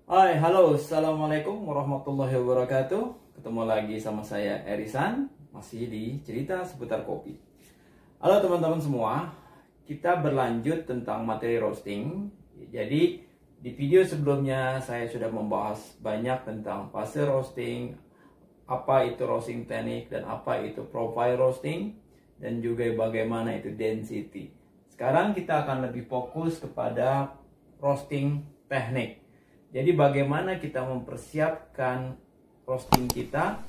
Hai, halo, assalamualaikum warahmatullahi wabarakatuh. Ketemu lagi sama saya Erisan, masih di cerita seputar kopi. Halo teman-teman semua, kita berlanjut tentang materi roasting. Jadi di video sebelumnya saya sudah membahas banyak tentang fase roasting, apa itu roasting teknik dan apa itu profile roasting, dan juga bagaimana itu density. Sekarang kita akan lebih fokus kepada roasting teknik. Jadi bagaimana kita mempersiapkan roasting kita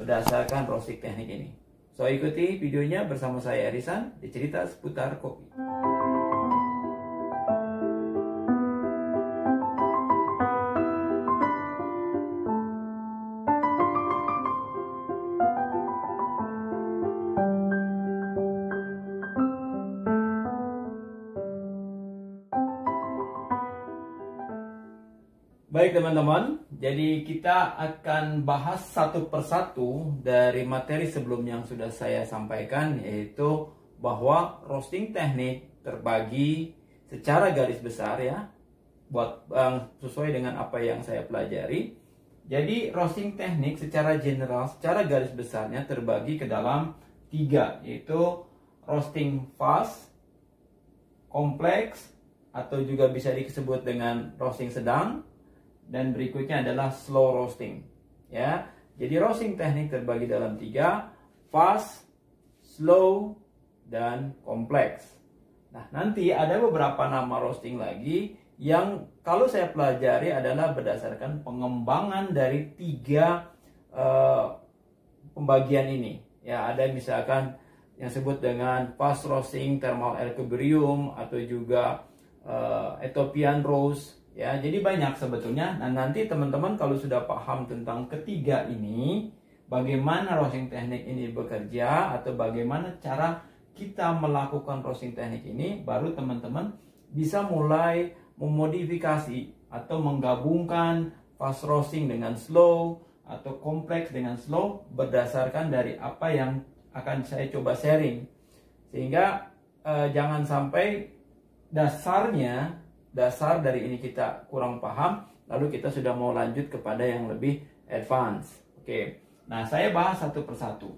berdasarkan roasting teknik ini. So ikuti videonya bersama saya Erisan di cerita seputar kopi. Baik teman-teman, jadi kita akan bahas satu persatu dari materi sebelumnya yang sudah saya sampaikan, yaitu bahwa roasting teknik terbagi secara garis besar ya, buat sesuai dengan apa yang saya pelajari. Jadi roasting teknik secara general, secara garis besarnya terbagi ke dalam tiga, yaitu roasting fast, kompleks, atau juga bisa disebut dengan roasting sedang. Dan berikutnya adalah slow roasting ya. Jadi roasting teknik terbagi dalam tiga: fast, slow, dan kompleks. Nah, nanti ada beberapa nama roasting lagi yang kalau saya pelajari adalah berdasarkan pengembangan dari tiga pembagian ini ya. Ada misalkan yang disebut dengan fast roasting, thermal equilibrium, atau juga Ethiopian roast ya. Jadi banyak sebetulnya. Nah, nanti teman-teman kalau sudah paham tentang ketiga ini, bagaimana roasting teknik ini bekerja atau bagaimana cara kita melakukan roasting teknik ini, baru teman-teman bisa mulai memodifikasi atau menggabungkan fast roasting dengan slow atau kompleks dengan slow berdasarkan dari apa yang akan saya coba sharing. Sehingga jangan sampai dasar dari ini kita kurang paham, lalu kita sudah mau lanjut kepada yang lebih advance. Oke. Nah, saya bahas satu persatu.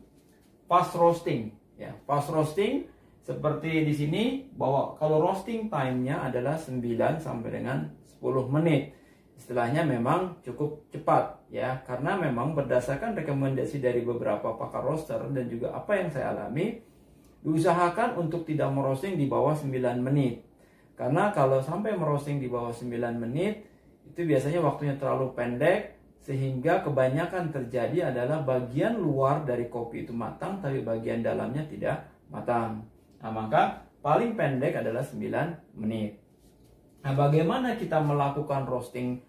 Fast roasting ya. Fast roasting seperti di sini bahwa kalau roasting time-nya adalah 9 sampai dengan 10 menit. Istilahnya memang cukup cepat ya, karena memang berdasarkan rekomendasi dari beberapa pakar roaster dan juga apa yang saya alami, diusahakan untuk tidak merosting di bawah 9 menit. Karena kalau sampai merosting di bawah 9 menit, itu biasanya waktunya terlalu pendek, sehingga kebanyakan terjadi adalah bagian luar dari kopi itu matang, tapi bagian dalamnya tidak matang. Nah, maka paling pendek adalah 9 menit. Nah, bagaimana kita melakukan roasting,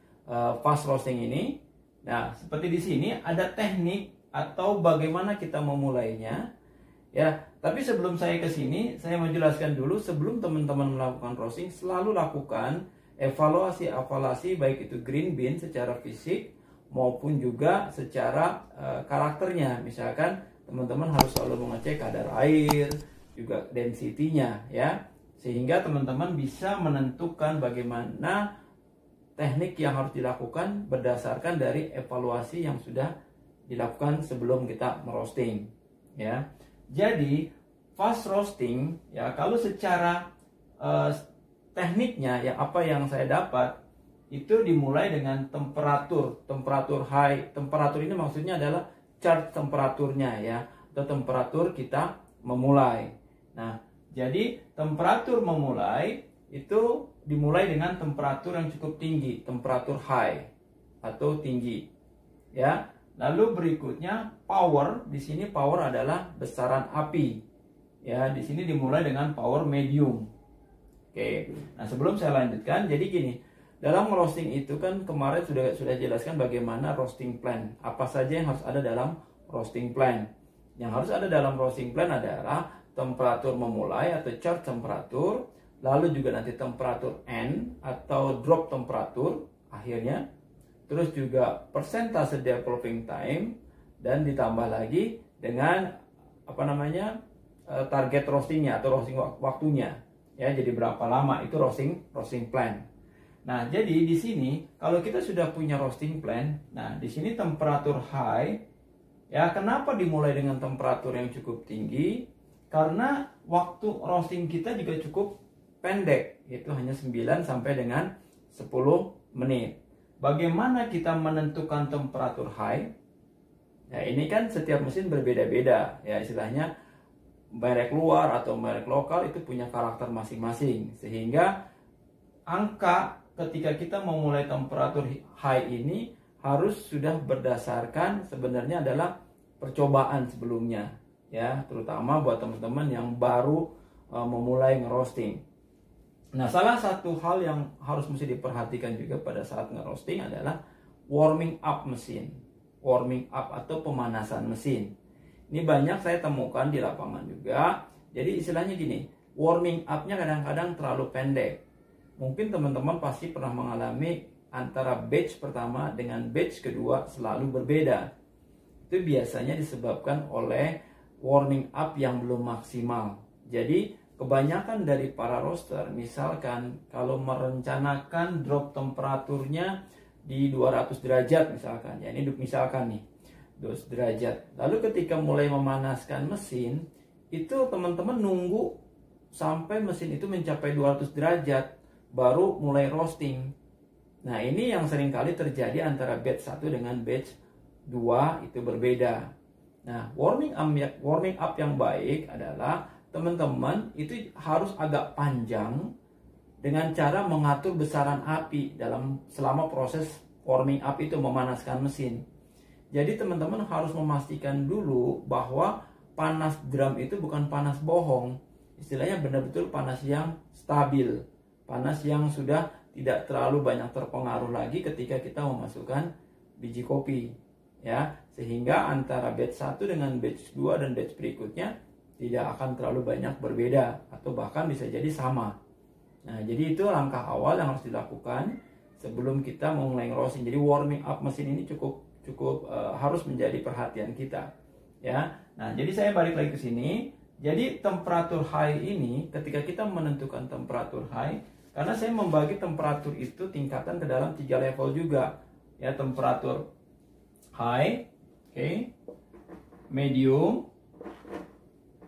fast roasting ini? Nah, seperti di sini ada teknik atau bagaimana kita memulainya. Ya, tapi sebelum saya ke sini, saya menjelaskan dulu sebelum teman-teman melakukan roasting, selalu lakukan evaluasi baik itu green bean secara fisik maupun juga secara karakternya. Misalkan teman-teman harus selalu mengecek kadar air, juga density-nya ya. Sehingga teman-teman bisa menentukan bagaimana teknik yang harus dilakukan berdasarkan dari evaluasi yang sudah dilakukan sebelum kita merosting ya. Jadi fast roasting ya, kalau secara tekniknya ya, apa yang saya dapat itu dimulai dengan temperatur high. Temperatur ini maksudnya adalah charge temperaturnya ya, atau temperatur kita memulai. Nah, jadi temperatur memulai itu dimulai dengan temperatur yang cukup tinggi, temperatur high atau tinggi ya. Lalu berikutnya power. Di sini power adalah besaran api. Ya, di sini dimulai dengan power medium. Oke. Nah, sebelum saya lanjutkan, jadi gini, dalam roasting itu kan kemarin sudah jelaskan bagaimana roasting plan. Apa saja yang harus ada dalam roasting plan? Yang harus ada dalam roasting plan adalah temperatur memulai atau charge temperatur, lalu juga nanti temperatur end atau drop temperatur akhirnya. Terus juga persentase developing time, dan ditambah lagi dengan target roastingnya atau roasting waktunya ya. Jadi berapa lama itu roasting plan. Nah, jadi di sini kalau kita sudah punya roasting plan, nah di sini temperatur high, ya kenapa dimulai dengan temperatur yang cukup tinggi? Karena waktu roasting kita juga cukup pendek, yaitu hanya 9 sampai dengan 10 menit. Bagaimana kita menentukan temperatur high? Ya, ini kan setiap mesin berbeda-beda, ya istilahnya merek luar atau merek lokal itu punya karakter masing-masing, sehingga angka ketika kita memulai temperatur high ini harus sudah berdasarkan sebenarnya adalah percobaan sebelumnya, ya terutama buat teman-teman yang baru memulai ngerosting. Nah, salah satu hal yang harus mesti diperhatikan juga pada saat ngerosting adalah warming up mesin, warming up atau pemanasan mesin. Ini banyak saya temukan di lapangan juga. Jadi istilahnya gini, warming up-nya kadang-kadang terlalu pendek. Mungkin teman-teman pasti pernah mengalami antara batch pertama dengan batch kedua selalu berbeda. Itu biasanya disebabkan oleh warming up yang belum maksimal. Jadi kebanyakan dari para roaster, misalkan kalau merencanakan drop temperaturnya di 200 derajat misalkan, ya ini misalkan nih 200 derajat. Lalu ketika mulai memanaskan mesin, itu teman-teman nunggu sampai mesin itu mencapai 200 derajat baru mulai roasting. Nah, ini yang sering kali terjadi antara batch 1 dengan batch 2 itu berbeda. Nah, warming up yang baik adalah teman-teman itu harus agak panjang dengan cara mengatur besaran api selama proses warming up itu memanaskan mesin. Jadi teman-teman harus memastikan dulu bahwa panas drum itu bukan panas bohong. Istilahnya benar-betul panas yang stabil. Panas yang sudah tidak terlalu banyak terpengaruh lagi ketika kita memasukkan biji kopi. Ya, sehingga antara batch 1 dengan batch 2 dan batch berikutnya tidak akan terlalu banyak berbeda atau bahkan bisa jadi sama. Nah, jadi itu langkah awal yang harus dilakukan sebelum kita mulai roasting. Jadi warming up mesin ini cukup harus menjadi perhatian kita, ya. Nah, jadi saya balik lagi ke sini. Jadi temperatur high ini ketika kita menentukan temperatur high, karena saya membagi temperatur itu tingkatan ke dalam 3 level juga, ya, temperatur high, medium,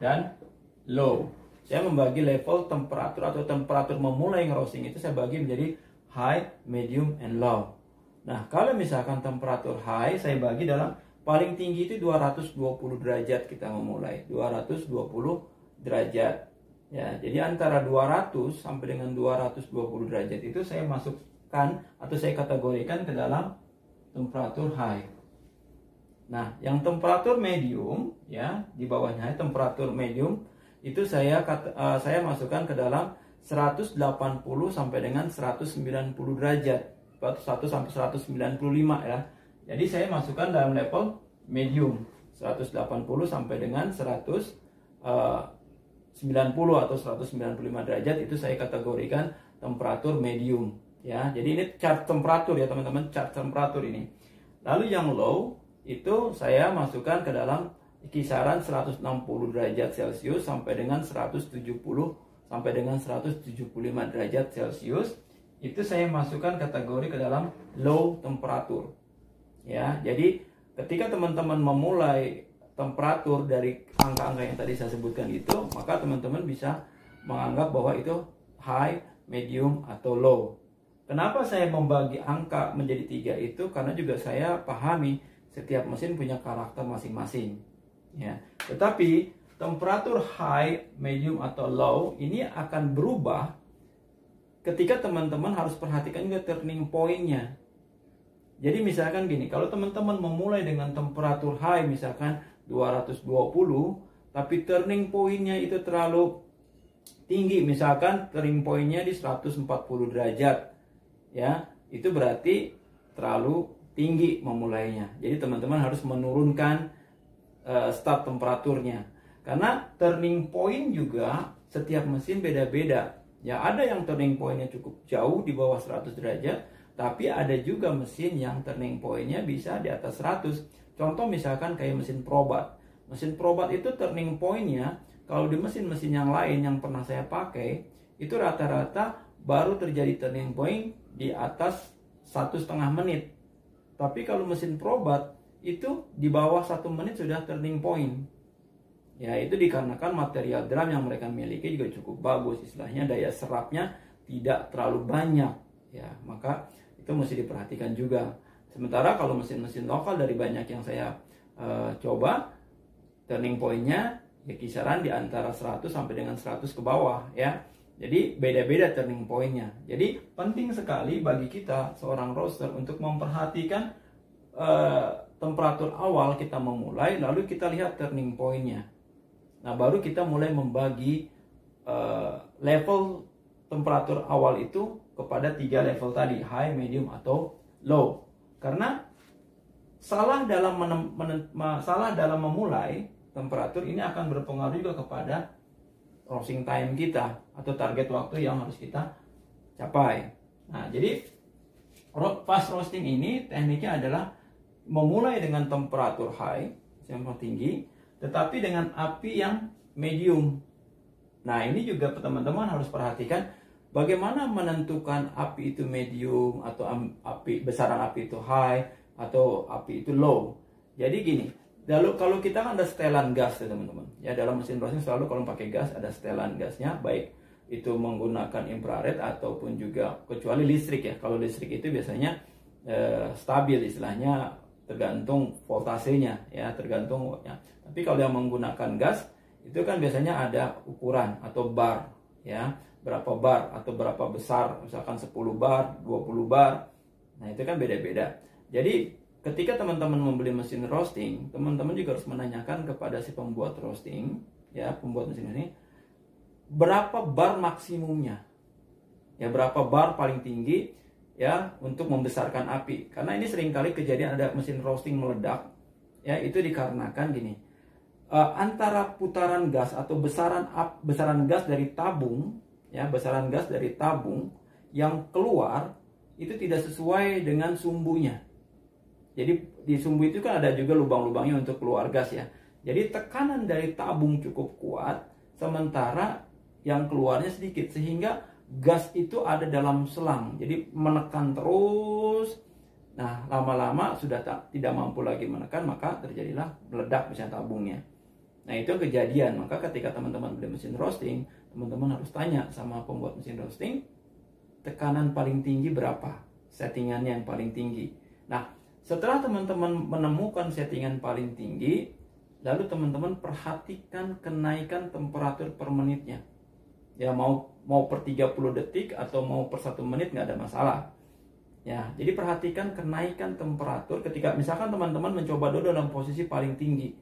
dan low. Saya membagi level temperatur atau temperatur memulai ngerosting itu saya bagi menjadi high, medium, and low. Nah, kalau misalkan temperatur high saya bagi dalam paling tinggi itu 220 derajat kita memulai. 220 derajat. Ya, jadi antara 200 sampai dengan 220 derajat itu saya masukkan atau saya kategorikan ke dalam temperatur high. Nah, yang temperatur medium, ya, di bawahnya temperatur medium itu saya masukkan ke dalam 180 sampai dengan 190 derajat. 1 sampai 195 ya. Jadi saya masukkan dalam level medium 180 sampai dengan 190 atau 195 derajat itu saya kategorikan temperatur medium ya. Jadi ini chart temperatur ya teman-teman, chart temperatur ini. Lalu yang low itu saya masukkan ke dalam kisaran 160 derajat Celcius sampai dengan 170 sampai dengan 175 derajat Celcius. Itu saya masukkan kategori ke dalam low temperatur. Ya, jadi ketika teman-teman memulai temperatur dari angka-angka yang tadi saya sebutkan itu, maka teman-teman bisa menganggap bahwa itu high, medium, atau low. Kenapa saya membagi angka menjadi 3 itu? Karena juga saya pahami setiap mesin punya karakter masing-masing. Ya, tetapi temperatur high, medium, atau low ini akan berubah ketika teman-teman harus perhatikan juga turning point-nya. Jadi misalkan gini, kalau teman-teman memulai dengan temperatur high misalkan 220, tapi turning point-nya itu terlalu tinggi, misalkan turning point-nya di 140 derajat, ya, itu berarti terlalu tinggi memulainya. Jadi teman-teman harus menurunkan start temperaturnya. Karena turning point juga setiap mesin beda-beda. Ya, ada yang turning point-nya cukup jauh di bawah 100 derajat, tapi ada juga mesin yang turning point-nya bisa di atas 100. Contoh misalkan kayak mesin Probat. Mesin Probat itu turning point-nya kalau di mesin-mesin yang lain yang pernah saya pakai, itu rata-rata baru terjadi turning point di atas 1,5 menit. Tapi kalau mesin Probat itu di bawah 1 menit sudah turning point. Ya, itu dikarenakan material drum yang mereka miliki juga cukup bagus, istilahnya daya serapnya tidak terlalu banyak. Ya, maka itu mesti diperhatikan juga. Sementara kalau mesin-mesin lokal dari banyak yang saya coba, turning point-nya ya kisaran di antara 100 sampai dengan 100 ke bawah ya. Jadi beda-beda turning point-nya. Jadi penting sekali bagi kita seorang roaster untuk memperhatikan temperatur awal kita memulai, lalu kita lihat turning point-nya. Nah, baru kita mulai membagi level temperatur awal itu kepada 3 level tadi, high, medium, atau low. Karena salah dalam memulai temperatur ini akan berpengaruh juga kepada roasting time kita atau target waktu yang harus kita capai. Nah, jadi fast roasting ini tekniknya adalah memulai dengan temperatur high yang tinggi, tetapi dengan api yang medium. Nah, ini juga teman-teman harus perhatikan bagaimana menentukan api itu medium atau besaran api itu high atau api itu low. Jadi gini, kalau kita kan ada setelan gas ya teman-teman. Ya, dalam mesin roasting selalu kalau pakai gas ada setelan gasnya, baik itu menggunakan infrared ataupun juga kecuali listrik ya. Kalau listrik itu biasanya stabil istilahnya, tergantung voltasenya ya, tergantung ya. Tapi kalau yang menggunakan gas itu kan biasanya ada ukuran atau bar ya, berapa bar atau berapa besar, misalkan 10 bar, 20 bar. Nah, itu kan beda-beda. Jadi ketika teman-teman membeli mesin roasting, teman-teman juga harus menanyakan kepada si pembuat roasting, ya, pembuat mesin ini, berapa bar maksimumnya, ya, berapa bar paling tinggi, ya, untuk membesarkan api. Karena ini seringkali kejadian ada mesin roasting meledak, ya, itu dikarenakan gini, antara putaran gas atau besaran gas dari tabung, ya, besaran gas dari tabung yang keluar itu tidak sesuai dengan sumbunya. Jadi di sumbu itu kan ada juga lubang-lubangnya untuk keluar gas ya. Jadi tekanan dari tabung cukup kuat, sementara yang keluarnya sedikit, sehingga gas itu ada dalam selang. Jadi menekan terus. Nah, lama-lama sudah tidak mampu lagi menekan, maka terjadilah meledak misalnya tabungnya. Nah, itu kejadian. Maka ketika teman-teman beli mesin roasting, teman-teman harus tanya sama pembuat mesin roasting, tekanan paling tinggi berapa? Settingannya yang paling tinggi. Nah, setelah teman-teman menemukan settingan paling tinggi, lalu teman-teman perhatikan kenaikan temperatur per menitnya. Ya, mau per 30 detik atau mau per 1 menit nggak ada masalah. Ya, jadi perhatikan kenaikan temperatur ketika misalkan teman-teman mencoba dulu dalam posisi paling tinggi.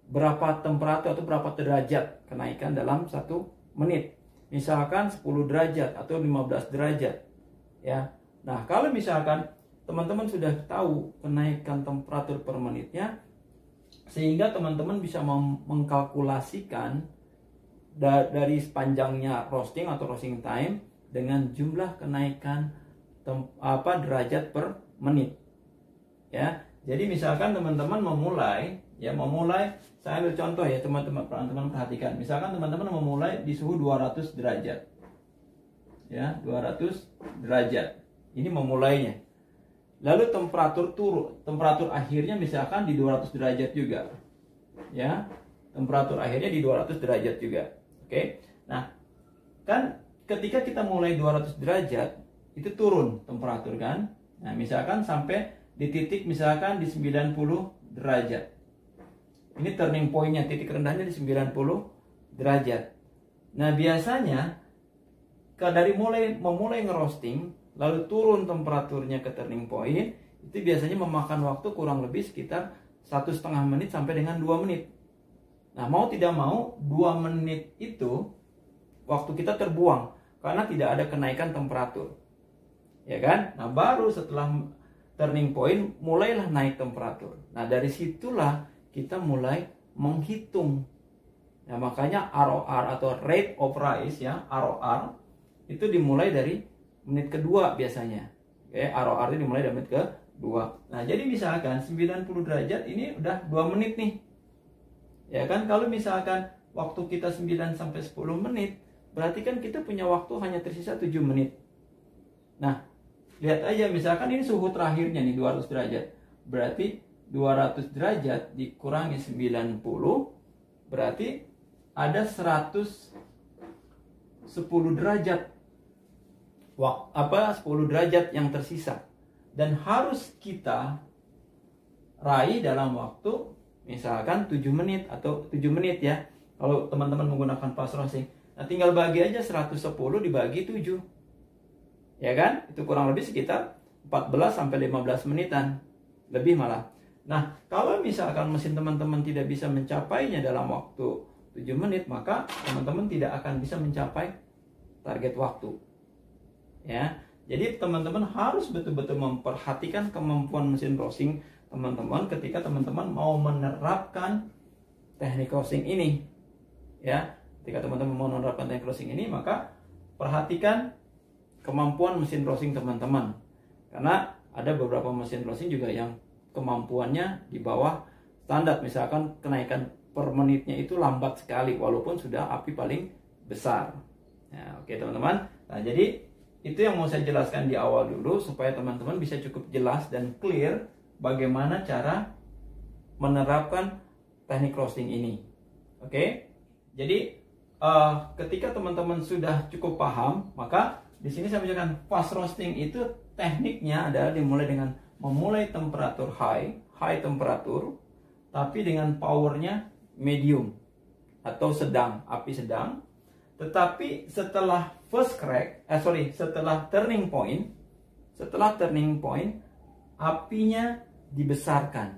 Berapa temperatur atau berapa derajat kenaikan dalam 1 menit. Misalkan 10 derajat atau 15 derajat. Ya. Nah, kalau misalkan teman-teman sudah tahu kenaikan temperatur per menitnya, sehingga teman-teman bisa mengkalkulasikan dari sepanjangnya roasting atau roasting time dengan jumlah kenaikan derajat per menit. Ya, jadi misalkan teman-teman memulai, saya ambil contoh ya teman-teman perhatikan. Misalkan teman-teman memulai di suhu 200 derajat. Ya, 200 derajat. Ini memulainya. Lalu temperatur akhirnya misalkan di 200 derajat juga. Ya, temperatur akhirnya di 200 derajat juga. Oke. Nah, kan ketika kita mulai 200 derajat itu turun temperatur kan. Nah, misalkan sampai di titik misalkan di 90 derajat. Ini turning point-nya, titik rendahnya di 90 derajat. Nah, biasanya dari memulai ngerosting lalu turun temperaturnya ke turning point, itu biasanya memakan waktu kurang lebih sekitar 1,5 menit sampai dengan 2 menit. Nah, mau tidak mau 2 menit itu waktu kita terbuang karena tidak ada kenaikan temperatur. Ya kan? Nah, baru setelah turning point mulailah naik temperatur. Nah, dari situlah kita mulai menghitung. Nah, makanya ROR atau rate of rise ya, ROR itu dimulai dari menit kedua biasanya. Oke, ROR itu dimulai dari menit kedua. Nah, jadi misalkan 90 derajat ini udah 2 menit nih. Ya kan, kalau misalkan waktu kita 9 sampai 10 menit, berarti kan kita punya waktu hanya tersisa 7 menit. Nah, lihat aja misalkan ini suhu terakhirnya nih 200 derajat. Berarti 200 derajat dikurangi 90 berarti ada 110 derajat. 10 derajat yang tersisa. Dan harus kita raih dalam waktu misalkan 7 menit atau 7 menit ya. Kalau teman-teman menggunakan fast roasting. Nah, tinggal bagi aja 110 dibagi 7. Ya kan? Itu kurang lebih sekitar 14 sampai 15 menitan. Lebih malah. Nah, kalau misalkan mesin teman-teman tidak bisa mencapainya dalam waktu 7 menit, maka teman-teman tidak akan bisa mencapai target waktu. Ya. Jadi teman-teman harus betul-betul memperhatikan kemampuan mesin roasting teman-teman ketika teman-teman mau menerapkan teknik roasting ini. Ya, ketika teman-teman mau menerapkan teknik roasting ini, maka perhatikan kemampuan mesin roasting teman-teman. Karena ada beberapa mesin roasting juga yang kemampuannya di bawah standar. Misalkan kenaikan per menitnya itu lambat sekali walaupun sudah api paling besar. Nah, oke teman-teman. Nah, jadi itu yang mau saya jelaskan di awal dulu supaya teman-teman bisa cukup jelas dan clear bagaimana cara menerapkan teknik roasting ini. Oke. Jadi ketika teman-teman sudah cukup paham, maka di sini saya menjelaskan fast roasting itu tekniknya adalah dimulai dengan memulai temperatur high temperatur, tapi dengan powernya medium atau sedang, api sedang. Tetapi setelah setelah turning point, apinya dibesarkan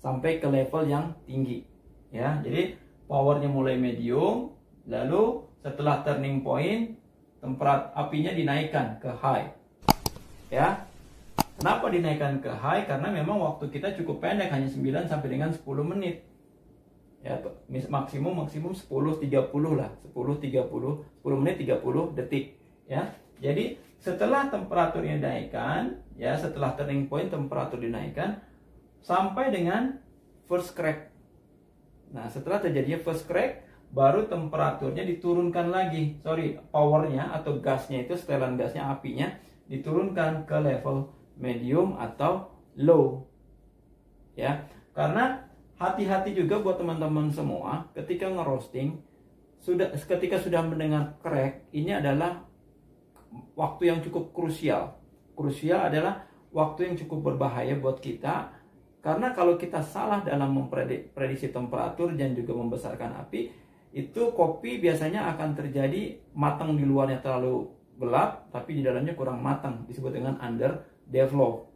sampai ke level yang tinggi. Ya, jadi powernya mulai medium, lalu setelah turning point, temperatur apinya dinaikkan ke high. Ya. Kenapa dinaikkan ke high? Karena memang waktu kita cukup pendek, hanya 9 sampai dengan 10 menit. Ya, maksimum 10 30 lah. 10 menit 30 detik, ya. Jadi, setelah temperaturnya dinaikkan, ya, setelah turning point temperatur dinaikkan sampai dengan first crack. Nah, setelah terjadinya first crack, baru temperaturnya diturunkan lagi. Powernya atau gasnya itu, setelan gasnya, apinya diturunkan ke level medium atau low. Ya, karena hati-hati juga buat teman-teman semua ketika ngerosting, ketika sudah mendengar crack, ini adalah waktu yang cukup krusial. Krusial adalah waktu yang cukup berbahaya buat kita. Karena kalau kita salah dalam memprediksi temperatur dan juga membesarkan api, itu kopi biasanya akan terjadi matang di luarnya terlalu gelap, tapi di dalamnya kurang matang, disebut dengan underdeveloped.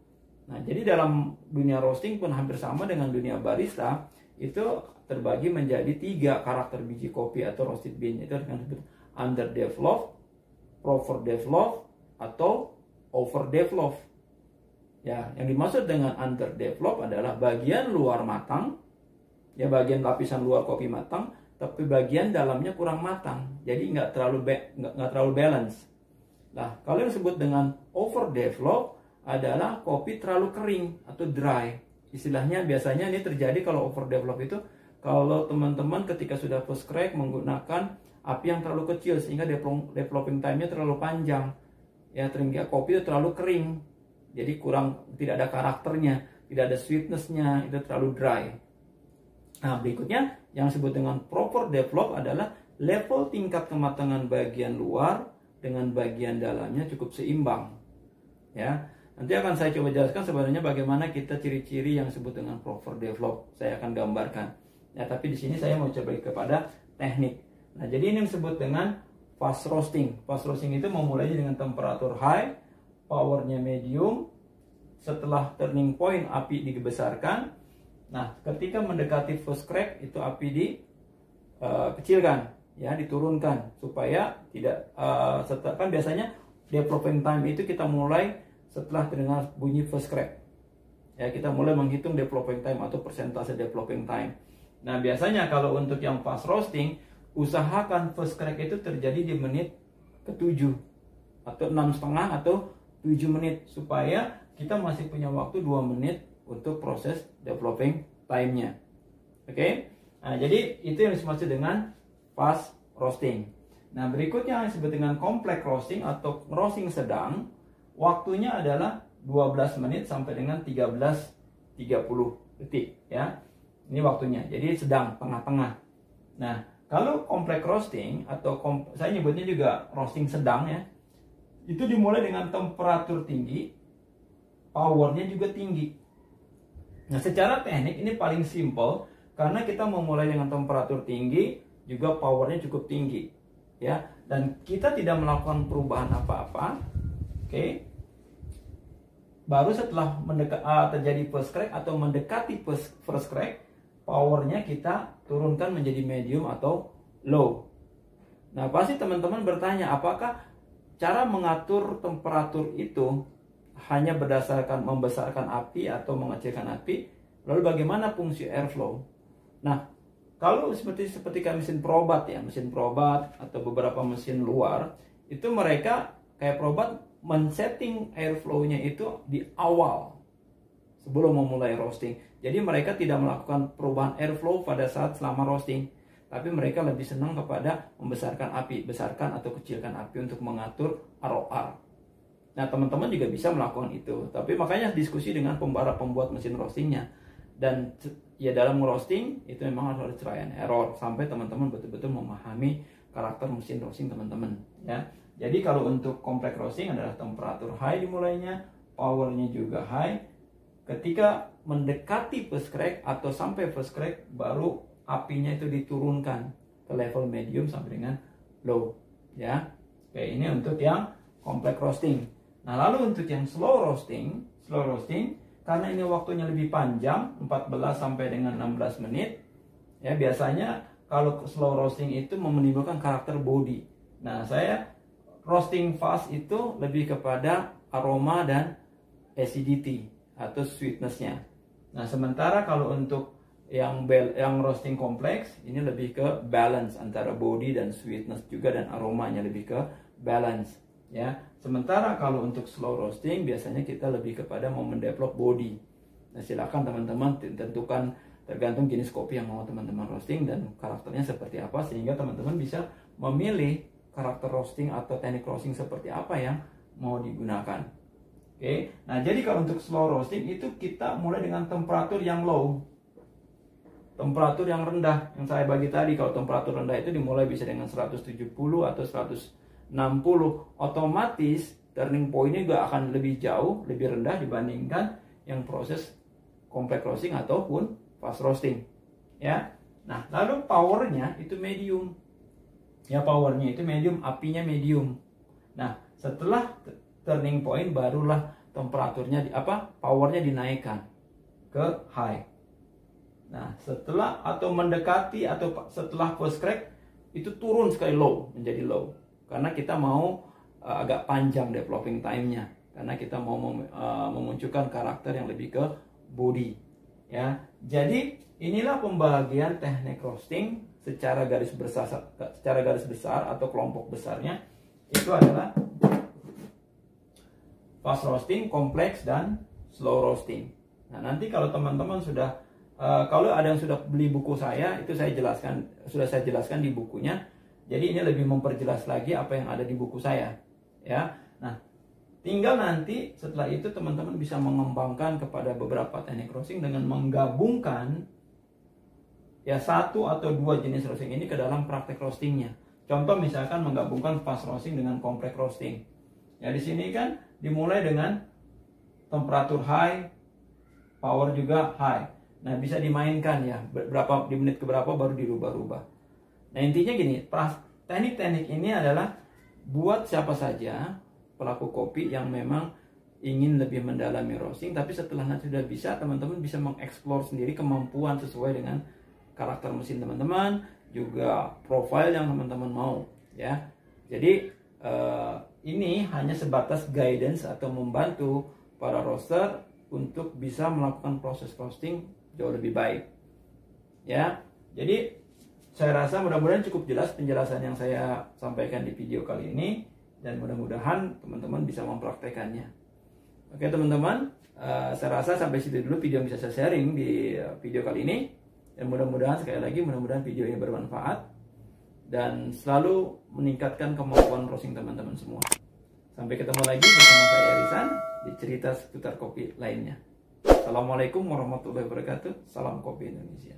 Nah, jadi dalam dunia roasting pun hampir sama dengan dunia barista, itu terbagi menjadi 3 karakter biji kopi atau roasted bean. Itu disebut underdeveloped, overdeveloped, atau overdeveloped. Ya, yang dimaksud dengan underdeveloped adalah bagian luar matang, ya, bagian lapisan luar kopi matang, tapi bagian dalamnya kurang matang, jadi nggak terlalu balance. Nah, kalau yang disebut dengan overdeveloped adalah kopi terlalu kering atau dry. Istilahnya biasanya ini terjadi kalau overdeveloped itu kalau teman-teman ketika sudah first crack menggunakan api yang terlalu kecil sehingga developing time-nya terlalu panjang. Ya, sehingga kopi itu terlalu kering. Jadi tidak ada karakternya, tidak ada sweetness-nya, itu terlalu dry. Nah, berikutnya yang disebut dengan proper develop adalah level tingkat kematangan bagian luar dengan bagian dalamnya cukup seimbang. Ya, nanti akan saya coba jelaskan sebenarnya bagaimana kita ciri-ciri yang disebut dengan proper develop. Saya akan gambarkan. Ya, tapi di sini saya mau coba kepada teknik. Nah, jadi ini disebut dengan fast roasting. Fast roasting itu memulainya dengan temperatur high, powernya medium. Setelah turning point api dibesarkan. Nah, ketika mendekati first crack itu api dikecilkan, ya, diturunkan supaya tidak kan biasanya developing time itu kita mulai setelah terdengar bunyi first crack. Ya, kita mulai menghitung developing time atau persentase developing time. Nah, biasanya kalau untuk yang fast roasting, usahakan first crack itu terjadi di menit ke-7 atau 6,5 atau 7 menit supaya kita masih punya waktu 2 menit untuk proses developing time-nya. Oke? Nah, jadi itu yang dimaksud dengan fast roasting. Nah, berikutnya yang disebut dengan complex roasting atau roasting sedang, waktunya adalah 12 menit sampai dengan 13.30 detik ya. Ini waktunya. Jadi sedang, tengah-tengah. Nah, kalau complex roasting atau saya nyebutnya juga roasting sedang ya. Itu dimulai dengan temperatur tinggi, powernya juga tinggi. Nah, secara teknik ini paling simple karena kita memulai dengan temperatur tinggi, juga powernya cukup tinggi ya, dan kita tidak melakukan perubahan apa-apa. Oke. Baru setelah terjadi first crack atau mendekati first crack, powernya kita turunkan menjadi medium atau low. Nah, pasti teman-teman bertanya, apakah cara mengatur temperatur itu hanya berdasarkan membesarkan api atau mengecilkan api? Lalu bagaimana fungsi airflow? Nah, kalau seperti kayak mesin probat ya, mesin probat atau beberapa mesin luar, itu mereka kayak probat men-setting airflow-nya itu di awal sebelum memulai roasting. Jadi mereka tidak melakukan perubahan airflow pada saat selama roasting, tapi mereka lebih senang kepada membesarkan api, besarkan atau kecilkan api untuk mengatur ROR. Nah, teman-teman juga bisa melakukan itu. Tapi makanya diskusi dengan pembuat mesin roastingnya. Dan ya dalam roasting itu memang harus try and error sampai teman-teman betul-betul memahami karakter mesin roasting teman-teman ya. Jadi kalau untuk complex roasting adalah temperatur high dimulainya, powernya juga high. Ketika mendekati first crack atau sampai first crack, baru apinya itu diturunkan ke level medium sampai dengan low ya. Oke, ini untuk yang complex roasting. Nah, lalu untuk yang slow roasting karena ini waktunya lebih panjang, 14 sampai dengan 16 menit ya, biasanya kalau slow roasting itu menimbulkan karakter body. Nah, saya roasting fast itu lebih kepada aroma dan acidity atau sweetness-nya. Nah, sementara kalau untuk yang roasting kompleks ini lebih ke balance antara body dan sweetness juga, dan aromanya lebih ke balance ya. Sementara kalau untuk slow roasting biasanya kita lebih kepada mau mendevelop body. Nah, silakan teman-teman tentukan tergantung jenis kopi yang mau teman-teman roasting dan karakternya seperti apa, sehingga teman-teman bisa memilih karakter roasting atau teknik roasting seperti apa yang mau digunakan. Oke. Nah, jadi kalau untuk slow roasting itu kita mulai dengan temperatur yang low. Temperatur yang rendah yang saya bagi tadi, kalau temperatur rendah itu dimulai bisa dengan 170 atau 160, otomatis turning point-nya juga akan lebih jauh, lebih rendah dibandingkan yang proses complex roasting ataupun fast roasting ya. Nah, lalu powernya itu medium ya, powernya itu medium, apinya medium. Nah, setelah turning point barulah temperaturnya powernya dinaikkan ke high. Nah, setelah atau mendekati atau setelah first crack itu turun sekali low menjadi low, karena kita mau agak panjang developing time-nya, karena kita mau memunculkan karakter yang lebih ke body ya. Jadi inilah pembagian teknik roasting secara garis besar atau kelompok besarnya itu adalah fast roasting, complex, dan slow roasting. Nah, nanti kalau teman-teman sudah kalau ada yang sudah beli buku saya, itu sudah saya jelaskan di bukunya. Jadi ini lebih memperjelas lagi apa yang ada di buku saya ya. Nah, tinggal nanti setelah itu teman-teman bisa mengembangkan kepada beberapa teknik roasting dengan menggabungkan ya satu atau dua jenis roasting ini ke dalam praktek roastingnya. Contoh misalkan menggabungkan fast roasting dengan complex roasting. Ya, di sini kan dimulai dengan temperatur high, power juga high. Nah, bisa dimainkan ya, di menit keberapa baru dirubah-rubah. Nah, intinya gini, teknik-teknik ini adalah buat siapa saja pelaku kopi yang memang ingin lebih mendalami roasting, tapi setelah nanti sudah bisa, teman-teman bisa mengeksplor sendiri kemampuan sesuai dengan karakter mesin teman-teman, juga profile yang teman-teman mau ya. Jadi ini hanya sebatas guidance atau membantu para roaster untuk bisa melakukan proses roasting jauh lebih baik ya. Jadi saya rasa mudah-mudahan cukup jelas penjelasan yang saya sampaikan di video kali ini, dan mudah-mudahan teman-teman bisa mempraktekannya. Oke teman-teman, saya rasa sampai situ dulu video yang bisa saya sharing di video kali ini, dan mudah-mudahan sekali lagi mudah-mudahan video ini bermanfaat. dan selalu meningkatkan kemampuan roasting teman-teman semua. Sampai ketemu lagi bersama saya Erisan di cerita seputar kopi lainnya. Assalamualaikum warahmatullahi wabarakatuh. Salam kopi Indonesia.